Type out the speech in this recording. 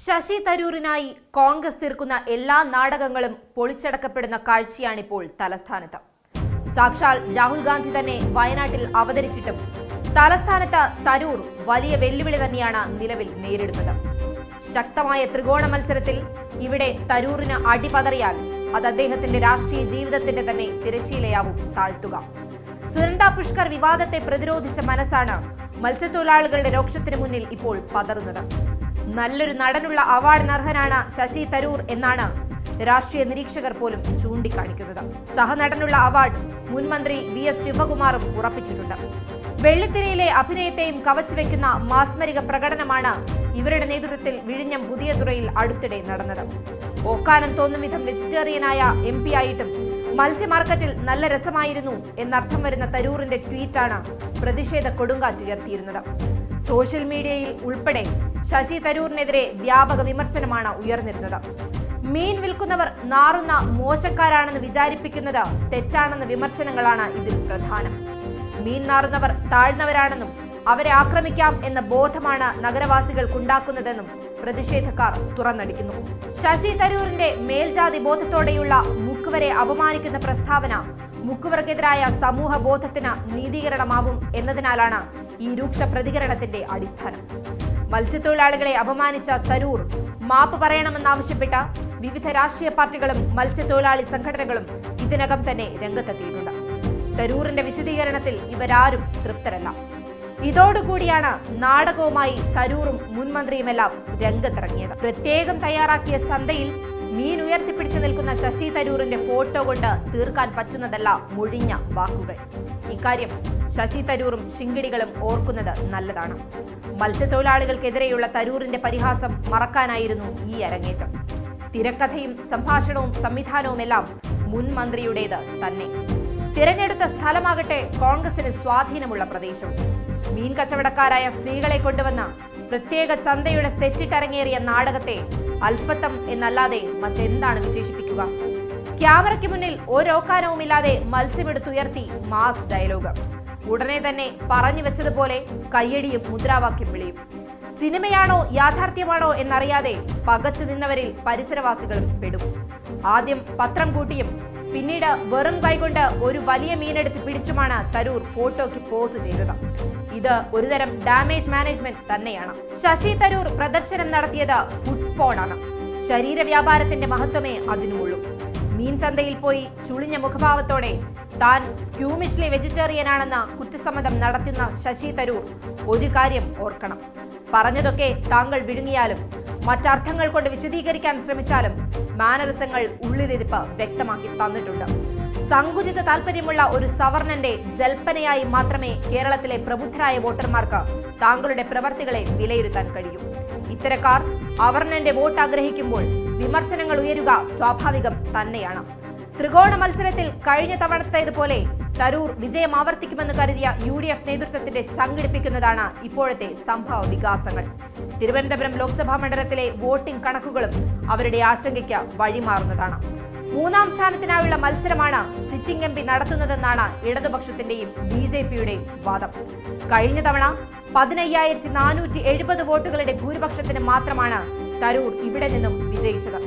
ശശി തരൂരിനായി കോൺഗ്രസ് തീർക്കുന്ന എല്ലാ നാടകങ്ങളും പൊളിച്ചടക്കപ്പെടുന്ന കാഴ്ചയാണിപ്പോൾ തലസ്ഥാനത്ത്. സാക്ഷാൽ രാഹുൽ ഗാന്ധി തന്നെ വയനാട്ടിൽ അവതരിച്ചിട്ടും തലസ്ഥാനത്ത് തരൂർ വലിയ വെല്ലുവിളി തന്നെയാണ് നിലവിൽ നേരിടുന്നത്. ശക്തമായ ത്രികോണ മത്സരത്തിൽ ഇവിടെ തരൂരിന് അടിപതറിയാൽ അത് അദ്ദേഹത്തിന്റെ രാഷ്ട്രീയ ജീവിതത്തിന്റെ തന്നെ തിരശ്ശീലയാവും താഴ്ത്തുക. സുനന്ദ പുഷ്കർ വിവാദത്തെ പ്രതിരോധിച്ച മനസ്സാണ് മത്സ്യത്തൊഴിലാളികളുടെ രോക്ഷത്തിന് മുന്നിൽ ഇപ്പോൾ പതറുന്നത്. നല്ലൊരു നടനുള്ള അവാർഡിന് അർഹനാണ് ശശി തരൂർ എന്നാണ് രാഷ്ട്രീയ നിരീക്ഷകർ പോലും ചൂണ്ടിക്കാണിക്കുന്നത്. സഹനടനുള്ള അവാർഡ് മുൻ മന്ത്രി VS ശിവകുമാറും ഉറപ്പിച്ചിട്ടുണ്ട്. വെള്ളിത്തിരയിലെ അഭിനയത്തെയും കവച്ചുവെക്കുന്ന മാസ്മരിക പ്രകടനമാണ് ഇവരുടെ നേതൃത്വത്തിൽ വിഴിഞ്ഞം പുതിയതുറയിൽ അടുത്തിടെ നടന്നത്. ഓക്കാനം തോന്നും വിധം വെജിറ്റേറിയനായ MP ആയിട്ടും മത്സ്യ മാർക്കറ്റിൽ നല്ല രസമായിരുന്നു എന്നർത്ഥം വരുന്ന തരൂറിന്റെ ട്വീറ്റാണ് പ്രതിഷേധ കൊടുങ്കാറ്റുയർത്തിയിരുന്നത്. സോഷ്യൽ മീഡിയയിൽ ഉൾപ്പെടെ ശശി തരൂരിനെതിരെ വ്യാപക വിമർശനമാണ് ഉയർന്നിരുന്നത്. മീൻ വിൽക്കുന്നവർ നാറുന്ന മോശക്കാരാണെന്ന് വിചാരിപ്പിക്കുന്നത് തെറ്റാണെന്ന വിമർശനങ്ങളാണ് ഇതിൽ പ്രധാനം. മീൻ നാറുന്നവർ താഴ്ന്നവരാണെന്നും അവരെ ആക്രമിക്കാം എന്ന ബോധമാണ് നഗരവാസികൾക്കുണ്ടാക്കുന്നതെന്നും പ്രതിഷേധക്കാർ തുറന്നടിക്കുന്നു. ശശി തരൂരിന്റെ മേൽജാതി ബോധത്തോടെയുള്ള മുക്കുവരെ അപമാനിക്കുന്ന പ്രസ്താവന മുക്കുവർക്കെതിരായ സമൂഹ ബോധത്തിന് നീതീകരണമാവും എന്നതിനാലാണ് ഈ രൂക്ഷ പ്രതികരണത്തിന്റെ അടിസ്ഥാനം. മത്സ്യത്തൊഴിലാളികളെ അപമാനിച്ച തരൂർ മാപ്പ് പറയണമെന്നാവശ്യപ്പെട്ട വിവിധ രാഷ്ട്രീയ പാർട്ടികളും മത്സ്യത്തൊഴിലാളി സംഘടനകളും ഇതിനകം തന്നെ രംഗത്തെത്തിയിട്ടുണ്ട്. തരൂറിന്റെ വിശദീകരണത്തിൽ ഇവരാരും തൃപ്തരല്ല. ഇതോടുകൂടിയാണ് നാടകവുമായി തരൂറും മുൻമന്ത്രിയുമെല്ലാം രംഗത്തിറങ്ങിയത്. പ്രത്യേകം തയ്യാറാക്കിയ ചന്തയിൽ മീൻ ഉയർത്തിപ്പിടിച്ചു നിൽക്കുന്ന ശശി തരൂറിന്റെ ഫോട്ടോ കൊണ്ട് തീർക്കാൻ പറ്റുന്നതല്ല മുഴിഞ്ഞ വാക്കുകൾ. ഇക്കാര്യം ശശി തരൂറും ശിങ്കിടികളും ഓർക്കുന്നത് നല്ലതാണ്. മത്സ്യത്തൊഴിലാളികൾക്കെതിരെയുള്ള തരൂറിന്റെ പരിഹാസം മറക്കാനായിരുന്നു ഈ അരങ്ങേറ്റം. തിരക്കഥയും സംഭാഷണവും സംവിധാനവുമെല്ലാം മുൻ മന്ത്രിയുടേത് തന്നെ. തിരഞ്ഞെടുത്ത സ്ഥലമാകട്ടെ കോൺഗ്രസിന് സ്വാധീനമുള്ള പ്രദേശം. മീൻ കച്ചവടക്കാരായ സ്ത്രീകളെ കൊണ്ടുവന്ന പ്രത്യേക ചന്തയുടെ സെറ്റിട്ടരങ്ങേറിയ നാടകത്തെ അല്പത്തം എന്നല്ലാതെ മറ്റെന്താണ് വിശേഷിപ്പിക്കുക? ക്യാമറയ്ക്ക് മുന്നിൽ ഒരോക്കാനവുമില്ലാതെ മത്സ്യമെടുത്തുയർത്തി മാസ് ഡയലോഗ്. ഉടനെ തന്നെ പറഞ്ഞു വെച്ചതുപോലെ കയ്യടിയും മുദ്രാവാക്യം വിളിയും. സിനിമയാണോ യാഥാർത്ഥ്യമാണോ എന്നറിയാതെ പകച്ചു നിന്നവരിൽ പരിസരവാസികളും പെടും. ആദ്യം പത്രം കൂട്ടിയും പിന്നീട് വെറും കൈകൊണ്ട് ഒരു വലിയ മീനെടുത്ത് പിടിച്ചുമാണ് തരൂർ ഫോട്ടോയ്ക്ക് പോസ് ചെയ്തത്. ഇത് ഒരുതരം ഡാമേജ് മാനേജ്മെന്റ് തന്നെയാണ്. ശശി തരൂർ പ്രദർശനം നടത്തിയത് ഫുഡ് പോണാണ്. ശരീര വ്യാപാരത്തിന്റെ മഹത്വമേ അതിനുള്ളൂ. മീൻ ചന്തയിൽ പോയി ചുളിഞ്ഞ മുഖഭാവത്തോടെ താൻ സ്ക്യൂമിഷ്ലി വെജിറ്റേറിയനാണെന്ന കുറ്റസമ്മതം നടത്തുന്ന ശശി തരൂർ ഒരു കാര്യം ഓർക്കണം. പറഞ്ഞതൊക്കെ താങ്കൾ വിഴുങ്ങിയാലും മറ്റർത്ഥങ്ങൾ കൊണ്ട് വിശദീകരിക്കാൻ ശ്രമിച്ചാലും മാനറിസങ്ങൾ ഉള്ളിലിരിപ്പ് വ്യക്തമാക്കി തന്നിട്ടുണ്ട്. സങ്കുചിത താല്പര്യമുള്ള ഒരു സവർണന്റെ ജൽപ്പനയായി മാത്രമേ കേരളത്തിലെ പ്രബുദ്ധരായ വോട്ടർമാർക്ക് താങ്കളുടെ പ്രവർത്തികളെ വിലയിരുത്താൻ കഴിയൂ. ഇത്തരക്കാർ അവർണന്റെ വോട്ട് ആഗ്രഹിക്കുമ്പോൾ വിമർശനങ്ങൾ ഉയരുക സ്വാഭാവികം തന്നെയാണ്. ത്രികോണ മത്സരത്തിൽ കഴിഞ്ഞ തവണത്തേതുപോലെ തരൂർ വിജയം ആവർത്തിക്കുമെന്ന് കരുതിയ UDF നേതൃത്വത്തിന്റെ ചങ്കിടിപ്പിക്കുന്നതാണ് ഇപ്പോഴത്തെ സംഭവ വികാസങ്ങൾ. തിരുവനന്തപുരം ലോക്സഭാ മണ്ഡലത്തിലെ വോട്ടിംഗ് കണക്കുകളും അവരുടെ ആശങ്കയ്ക്ക് വഴിമാറുന്നതാണ്. 3ാം സ്ഥാനത്തിനായുള്ള മത്സരമാണ് സിറ്റിംഗ് MP നടത്തുന്നതെന്നാണ് ഇടതുപക്ഷത്തിന്റെയും BJPയുടെയും വാദം. കഴിഞ്ഞ തവണ 15,470 വോട്ടുകളുടെ ഭൂരിപക്ഷത്തിന് മാത്രമാണ് തരൂർ ഇവിടെ നിന്നും വിജയിച്ചത്.